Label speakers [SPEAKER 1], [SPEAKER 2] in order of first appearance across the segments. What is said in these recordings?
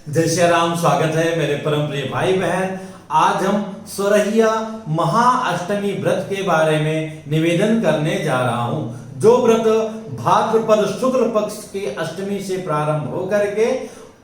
[SPEAKER 1] जय श्री राम। स्वागत है मेरे परम प्रिय भाई बहन। आज हम सोरहिया महाअष्टमी व्रत के बारे में निवेदन करने जा रहा हूं। जो व्रत भाद्रपद शुक्ल पक्ष की अष्टमी से प्रारंभ होकर के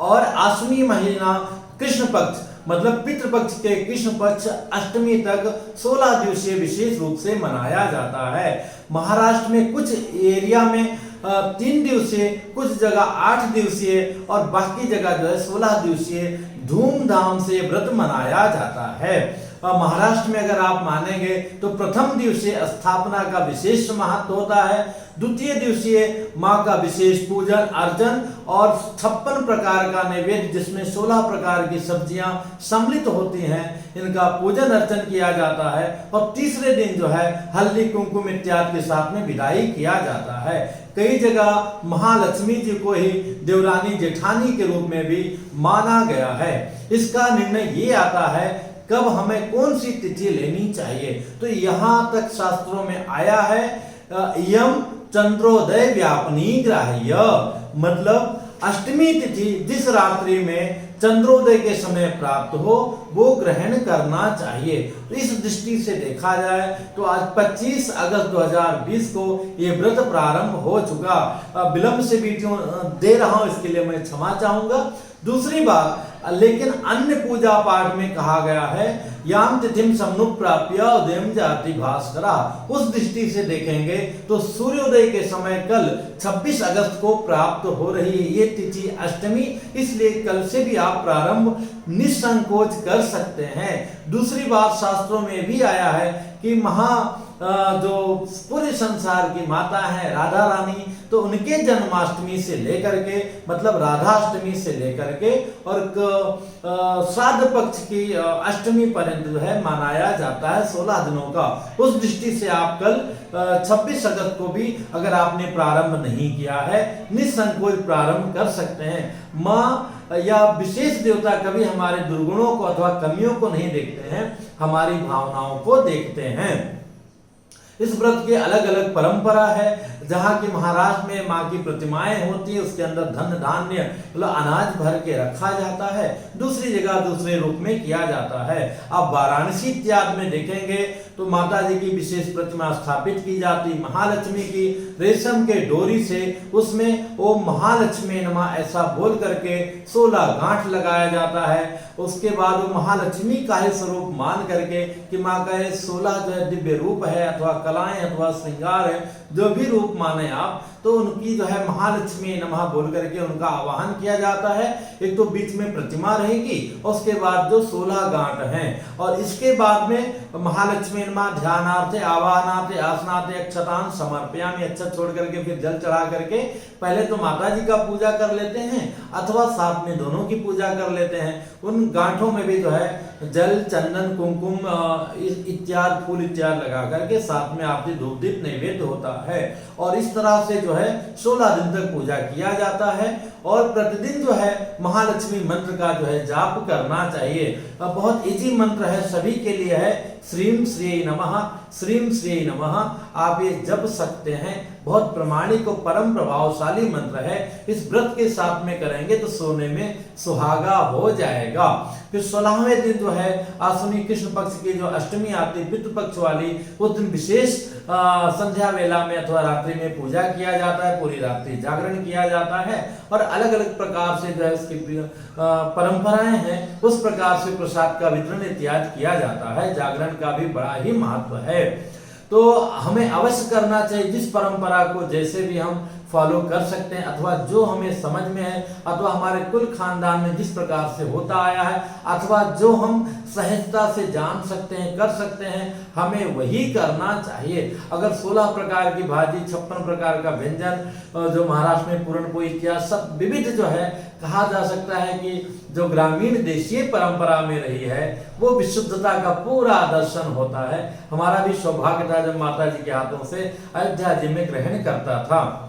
[SPEAKER 1] और आश्विनी महीना कृष्ण पक्ष मतलब पितृपक्ष के कृष्ण पक्ष अष्टमी तक 16 दिवसीय विशेष रूप से मनाया जाता है। महाराष्ट्र में कुछ एरिया में 3 दिवसीय, कुछ जगह 8 दिवसीय और बाकी जगह जो है 16 दिवसीय धूमधाम से व्रत मनाया जाता है। महाराष्ट्र में अगर आप मानेंगे तो प्रथम दिवसीय स्थापना का विशेष महत्व होता है। द्वितीय दिवसीय माँ का विशेष पूजन अर्चन और 56 प्रकार का नैवेद्य जिसमें 16 प्रकार की सब्जियां सम्मिलित होती हैं, इनका पूजन अर्चन किया जाता है। और तीसरे दिन जो है हल्दी कुमकुम इत्यादि के साथ में विदाई किया जाता है। कई जगह महालक्ष्मी जी को ही देवरानी जेठानी के रूप में भी माना गया है। इसका निर्णय ये आता है कब हमें कौन सी तिथि लेनी चाहिए। तो यहाँ तक शास्त्रों में आया है यम चंद्रोदय व्यापनी ग्राह्य, मतलब अष्टमी तिथि जिस रात्रि में चंद्रोदय के समय प्राप्त हो वो ग्रहण करना चाहिए। तो इस दृष्टि से देखा जाए तो आज 25 अगस्त 2020 को ये व्रत प्रारंभ हो चुका। विलंब से वीडियो दे रहा हूं, इसके लिए मैं क्षमा चाहूंगा। दूसरी बात, लेकिन अन्य पूजा पाठ में कहा गया है याम तिथिम सम्मुख प्राप्य उदयम जाति भास्करा। उस दृष्टि से देखेंगे तो सूर्योदय के समय कल 26 अगस्त को प्राप्त हो रही है ये तिथि अष्टमी, इसलिए कल से भी आप प्रारंभ निसंकोच कर सकते हैं। दूसरी बात, शास्त्रों में भी आया है कि जो पूरे संसार की माता है राधा रानी, तो उनके जन्माष्टमी से लेकर के मतलब राधाष्टमी से लेकर के और श्राद्ध पक्ष की अष्टमी पर्यंत जो है मनाया जाता है 16 दिनों का। उस दृष्टि से आप कल 26 अगस्त को भी अगर आपने प्रारंभ नहीं किया है निसंकोच प्रारंभ कर सकते हैं। माँ या विशेष देवता कभी हमारे दुर्गुणों को अथवा कमियों को नहीं देखते हैं, हमारी भावनाओं को देखते हैं। इस व्रत की अलग अलग परंपरा है। जहाँ की महाराष्ट्र में माँ की प्रतिमाएं होती है, उसके अंदर धन धान्य मतलब अनाज भर के रखा जाता है। दूसरी जगह दूसरे रूप में किया जाता है। अब वाराणसी इत्यादि में देखेंगे तो माता जी की विशेष प्रतिमा स्थापित की जाती, महालक्ष्मी की रेशम के डोरी से उसमें ओम महालक्ष्मी नमः ऐसा बोल करके 16 गांठ लगाया जाता है। उसके बाद वो महालक्ष्मी का ही स्वरूप मान करके कि माँ का ये 16 जो है दिव्य रूप है अथवा कलाएं अथवा श्रृंगार है, जो भी रूप माने आप, तो उनकी जो है महालक्ष्मी नमः बोल करके उनका आवाहन किया जाता है। एक तो बीच में प्रतिमा रहेगी और उसके बाद जो 16 गांठ हैं और इसके बाद में महालक्ष्मी नमः ध्यानार्थे आवाहनार्थे आसनार्थे अक्षतान समर्पयामि, अक्षत छोड़ करके फिर जल चढ़ा करके पहले तो माता जी का पूजा कर लेते हैं अथवा साथ में दोनों की पूजा कर लेते हैं। उन गांठों में भी जो है जल चंदन कुमकुम इत्यादि फूल इत्यादि लगा करके साथ में आरती धूप दीप नैवेद्य होता है। और इस तरह से जो है 16 दिन तक पूजा किया जाता है और प्रतिदिन जो है महालक्ष्मी मंत्र का जो है जाप करना चाहिए। बहुत इजी मंत्र है, सभी के लिए है। श्रीम श्री नमः, श्रीम श्री नमः, आप ये जप सकते हैं। बहुत प्रमाणिक और परम प्रभावशाली मंत्र है। इस व्रत के साथ में करेंगे तो सोने में सुहागा हो जाएगा। फिर 16वें दिन जो है आश्विनी कृष्ण पक्ष की जो अष्टमी आती पितृ पक्ष वाली, उस दिन विशेष संध्या वेला में अथवा रात्रि में पूजा किया जाता है, पूरी रात्रि जागरण किया जाता है और अलग अलग प्रकार से जो है उसकी परंपराएं हैं, उस प्रकार से प्रसाद का वितरण इत्यादि किया जाता है। जागरण का भी बड़ा ही महत्व है। तो हमें अवश्य करना चाहिए जिस परंपरा को जैसे भी हम फॉलो कर सकते हैं अथवा जो हमें समझ में है अथवा हमारे कुल खानदान में जिस प्रकार से होता आया है अथवा जो हम सहजता से जान सकते हैं कर सकते हैं, हमें वही करना चाहिए। अगर 16 प्रकार की भाजी 56 प्रकार का व्यंजन जो महाराष्ट्र में पूरणपोली इत्यादि सब विविध जो है, कहा जा सकता है कि जो ग्रामीण देशीय परंपरा में रही है वो विशुद्धता का पूरा दर्शन होता है। हमारा भी सौभाग्य था जब माता जी के हाथों से अयोध्या जी में ग्रहण करता था।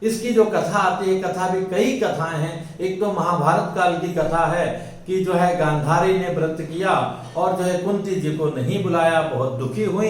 [SPEAKER 1] इसकी जो कथा आती है, कथा भी कई कथाएं हैं। एक तो महाभारत काल की कथा है कि जो है गांधारी ने व्रत किया और जो है कुंती जी को नहीं बुलाया, बहुत दुखी हुई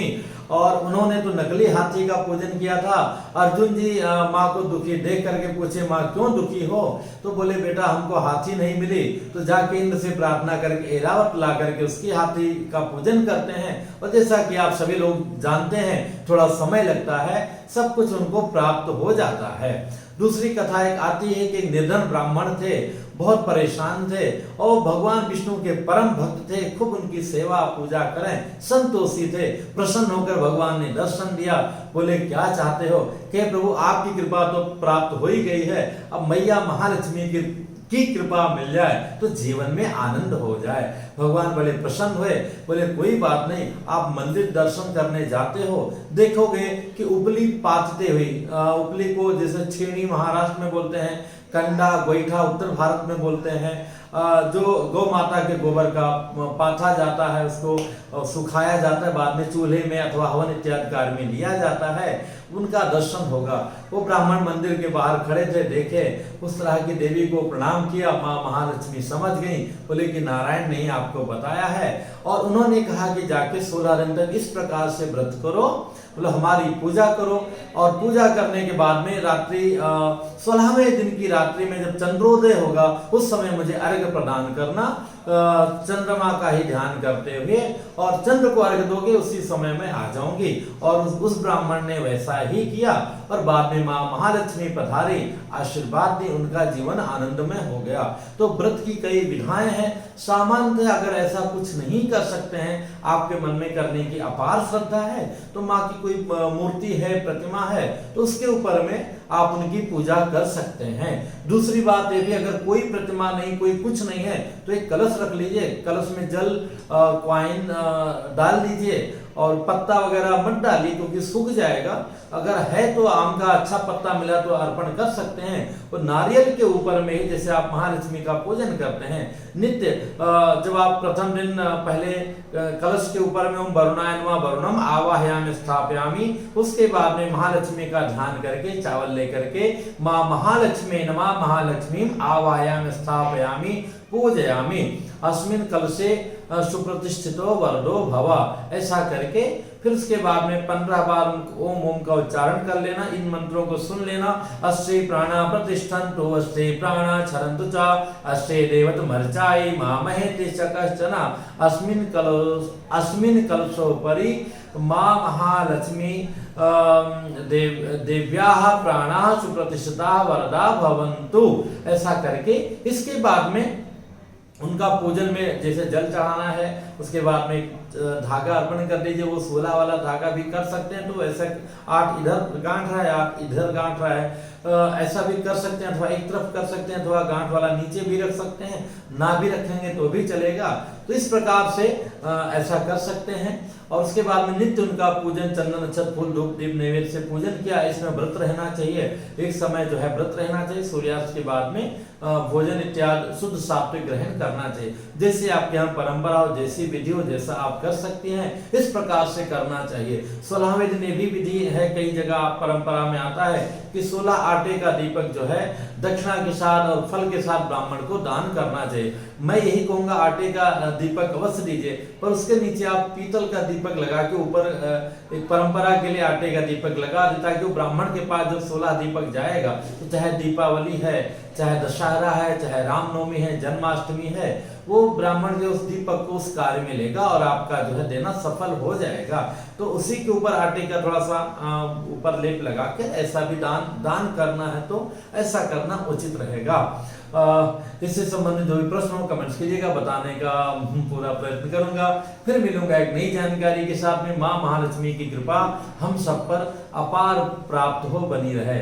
[SPEAKER 1] और उन्होंने तो नकली हाथी का पूजन किया था। अर्जुन जी माँ को दुखी देख करके पूछे, माँ क्यों दुखी हो? तो बोले बेटा हमको हाथी नहीं मिली, तो जाके इंद्र से प्रार्थना करके ऐरावत ला करके उसकी हाथी का पूजन करते हैं। और जैसा कि आप सभी लोग जानते हैं, थोड़ा समय लगता है, सब कुछ उनको प्राप्त हो जाता है। दूसरी कथा एक आती है कि एक निर्धन ब्राह्मण थे, बहुत परेशान थे और भगवान विष्णु के परम भक्त थे, खूब उनकी सेवा पूजा करें, संतोषी थे। प्रसन्न होकर भगवान ने दर्शन दिया, बोले क्या चाहते हो? कि प्रभु आपकी कृपा तो प्राप्त हो ही गई है, अब मैया महालक्ष्मी की कृपा मिल जाए तो जीवन में आनंद हो जाए। भगवान बड़े प्रसन्न हुए, बोले कोई बात नहीं, आप मंदिर दर्शन करने जाते हो, देखोगे कि उपली पाथते हुई, उपली को जैसे छेनी महाराष्ट्र में बोलते हैं, कंडा गोईठा उत्तर भारत में बोलते हैं, जो गौ माता के गोबर का पाथा जाता है, उसको सुखाया जाता है, बाद में चूल्हे में अथवा हवन इत्यादि कार्य में लिया जाता है, उनका दर्शन होगा। वो ब्राह्मण मंदिर के बाहर खड़े थे, देखे उस तरह की देवी को प्रणाम किया, माँ महालक्ष्मी समझ गई, बोले कि नारायण ने आपको बताया है। और उन्होंने कहा कि जाके 16 दिन तक इस प्रकार से व्रत करो, बोले हमारी पूजा करो, और पूजा करने के बाद में रात्रि 16वें दिन की रात्रि में जब चंद्रोदय होगा उस समय मुझे अर्घ्य प्रदान करना, चंद्रमा का ही ध्यान करते हुए, और चंद्र को अर्घ्य दोगे उसी समय में आ जाऊंगी। और उस ब्राह्मण ने वैसा ही किया और बाद में माँ महालक्ष्मी पधारी, आशीर्वाद दी, उनका जीवन आनंदमय हो गया। तो व्रत की कई विधाएं हैं। सामान्यतः अगर ऐसा कुछ नहीं कर सकते हैं, आपके मन में करने की अपार श्रद्धा है, तो माँ की कोई मूर्ति है, प्रतिमा है, तो उसके ऊपर में आप उनकी पूजा कर सकते हैं। दूसरी बात ये भी, अगर कोई प्रतिमा नहीं, कोई कुछ नहीं है, तो एक कलश रख लीजिए, कलश में जल कॉइन डाल दीजिए और पत्ता वगैरह मत डालिए क्योंकि सूख जाएगा। अगर है तो आम का अच्छा पत्ता मिला तो अर्पण कर सकते हैं। और नारियल के ऊपर में ही जैसे आप महालक्ष्मी का पूजन करते हैं नित्य, जब आप प्रथम दिन पहले कलश के ऊपर में ओम वरुणाय नमः वरुणम आवाहयामि स्थापयामि, उसके बाद में महालक्ष्मी का ध्यान करके चावल लेकर के माँ महालक्ष्मी नमः महालक्ष्मी आवाहयामि स्थापयामि पूजयामि अस्मिन् कलशे सुप्रतिष्ठितो वरदो भव, ऐसा करके फिर उसके बाद में 15 बार ओम ओम का उच्चारण कर लेना, इन मंत्रों को सुन लेना। अस्ते प्राणा प्रतिष्ठन्तु अस्ते प्राणा क्षरन्तु च अस्ते देवतमर्चाय मामहेति च कश्चन अस्मिन् कलशोपरि माँ महालक्ष्मी देव्याः प्राणाः सुप्रतिष्ठिताः वरदा भवन्तु, ऐसा करके इसके बाद में उनका पूजन में जैसे जल चढ़ाना है, उसके बाद में धागा अर्पण कर दीजिए, वो 16 वाला धागा भी कर सकते हैं, तो ऐसा 8 इधर गांठ रहा है, 8 इधर गांठ रहा है, ऐसा भी कर सकते हैं, अथवा एक तरफ कर सकते हैं, अथवा गांठ वाला नीचे भी रख सकते हैं, ना भी रखेंगे तो भी चलेगा। तो इस प्रकार से ऐसा कर सकते हैं। और उसके बाद में नित्य उनका पूजन, चंदन अक्षत फूल धूप दीप नैवेद्य से पूजन किया। इसमें व्रत रहना चाहिए, एक समय जो है व्रत रहना चाहिए, सूर्यास्त के बाद में भोजन इत्यादि शुद्ध सात्विक ग्रहण करना चाहिए। जैसे आपके यहाँ परंपरा हो, जैसी विधि हो, जैसा आप कर सकते हैं, इस प्रकार से करना चाहिए। 16वें दिन ये भी विधि है, कई जगह परंपरा में आता है कि 16 आटे का दीपक जो है दक्षिणा के साथ और फल के साथ ब्राह्मण को दान करना चाहिए। मैं यही कहूंगा आटे का दीपक अवश्य दीजिए, पर उसके नीचे आप पीतल का दीपक लगा के ऊपर एक परंपरा के लिए आटे का दीपक लगा देता है कि ब्राह्मण के पास जब 16 दीपक जाएगा, तो चाहे दीपावली है, चाहे दशहरा है, चाहे रामनवमी है, जन्माष्टमी है, वो ब्राह्मण जो उस दीपक को उस कार्य में लेगा और आपका जो है देना सफल हो जाएगा। तो उसी के ऊपर आटे का थोड़ा सा ऊपर लेप लगा के ऐसा भी दान करना है तो ऐसा करना उचित रहेगा। इससे संबंधित जो भी प्रश्न हो कमेंट्स कीजिएगा, बताने का पूरा प्रयत्न करूंगा। फिर मिलूंगा एक नई जानकारी के साथ में। माँ महालक्ष्मी की कृपा हम सब पर अपार प्राप्त हो, बनी रहे।